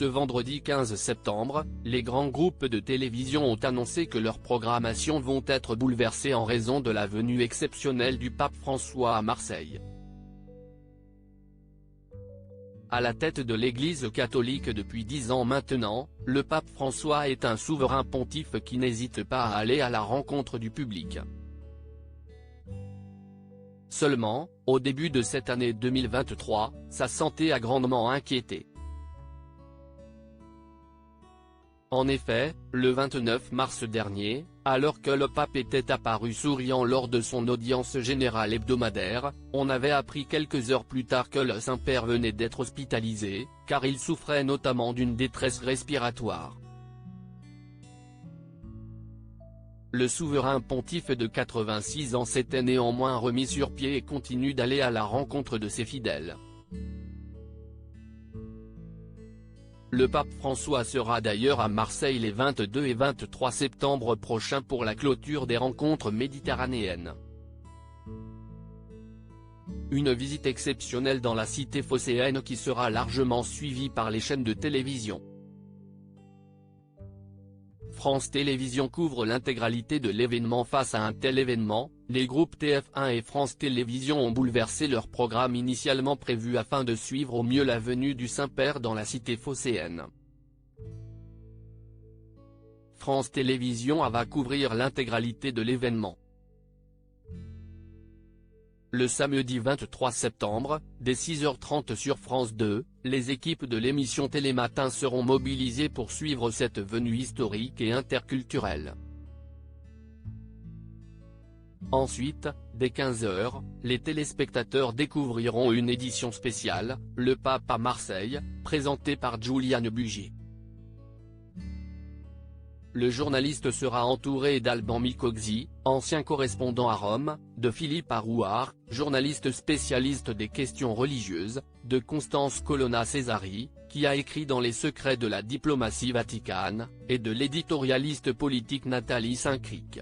Ce vendredi 15 septembre, les grands groupes de télévision ont annoncé que leurs programmations vont être bouleversées en raison de la venue exceptionnelle du pape François à Marseille. À la tête de l'Église catholique depuis 10 ans maintenant, le pape François est un souverain pontife qui n'hésite pas à aller à la rencontre du public. Seulement, au début de cette année 2023, sa santé a grandement inquiété. En effet, le 29 mars dernier, alors que le pape était apparu souriant lors de son audience générale hebdomadaire, on avait appris quelques heures plus tard que le Saint-Père venait d'être hospitalisé, car il souffrait notamment d'une détresse respiratoire. Le souverain pontife de 86 ans s'était néanmoins remis sur pied et continue d'aller à la rencontre de ses fidèles. Le pape François sera d'ailleurs à Marseille les 22 et 23 septembre prochains pour la clôture des rencontres méditerranéennes. Une visite exceptionnelle dans la cité phocéenne qui sera largement suivie par les chaînes de télévision. France Télévisions couvre l'intégralité de l'événement. Face à un tel événement, les groupes TF1 et France Télévisions ont bouleversé leur programme initialement prévu afin de suivre au mieux la venue du Saint-Père dans la cité phocéenne. France Télévisions va couvrir l'intégralité de l'événement. Le samedi 23 septembre, dès 6h30 sur France 2, les équipes de l'émission Télématin seront mobilisées pour suivre cette venue historique et interculturelle. Ensuite, dès 15h, les téléspectateurs découvriront une édition spéciale, Le Pape à Marseille, présentée par Juliane Bugier. Le journaliste sera entouré d'Alban Micogzi, ancien correspondant à Rome, de Philippe Arouard, journaliste spécialiste des questions religieuses, de Constance Colonna Cesari, qui a écrit dans les secrets de la diplomatie vaticane, et de l'éditorialiste politique Nathalie Saint-Cric.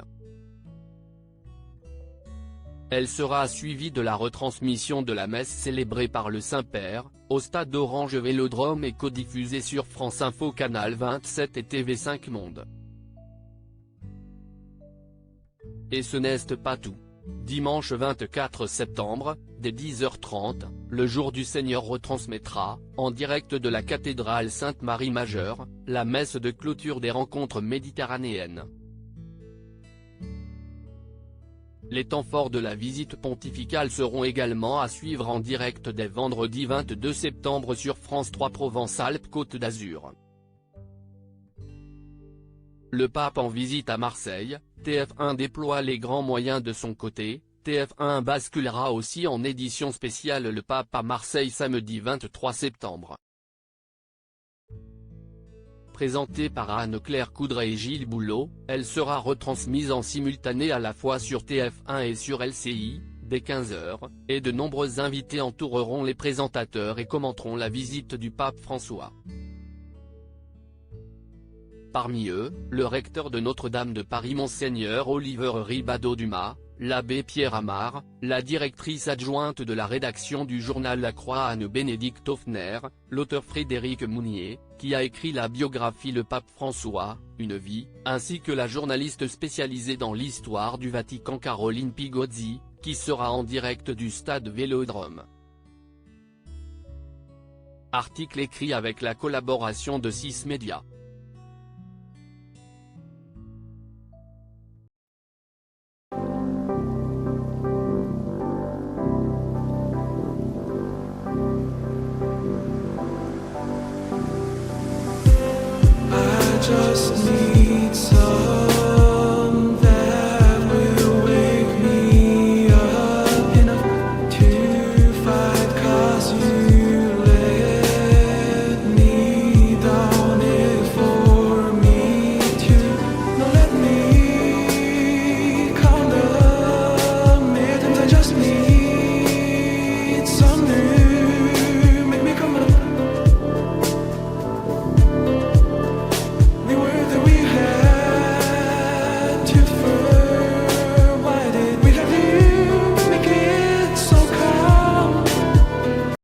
Elle sera suivie de la retransmission de la messe célébrée par le Saint-Père, au stade Orange Vélodrome et codiffusée sur France Info Canal 27 et TV5 Monde. Et ce n'est pas tout. Dimanche 24 septembre, dès 10h30, le Jour du Seigneur retransmettra, en direct de la cathédrale Sainte-Marie Majeure, la messe de clôture des rencontres méditerranéennes. Les temps forts de la visite pontificale seront également à suivre en direct dès vendredi 22 septembre sur France 3 Provence-Alpes-Côte d'Azur. Le pape en visite à Marseille, TF1 déploie les grands moyens de son côté, TF1 basculera aussi en édition spéciale Le Pape à Marseille samedi 23 septembre. Présentée par Anne-Claire Coudray et Gilles Boulot, elle sera retransmise en simultané à la fois sur TF1 et sur LCI, dès 15h, et de nombreux invités entoureront les présentateurs et commenteront la visite du pape François. Parmi eux, le recteur de Notre-Dame de Paris Monseigneur Oliver Ribado-Dumas, l'abbé Pierre Amar, la directrice adjointe de la rédaction du journal La Croix Anne-Bénédicte Hoffner, l'auteur Frédéric Mounier, qui a écrit la biographie Le Pape François, Une vie, ainsi que la journaliste spécialisée dans l'histoire du Vatican Caroline Pigozzi, qui sera en direct du stade Vélodrome. Article écrit avec la collaboration de 6 médias. Just need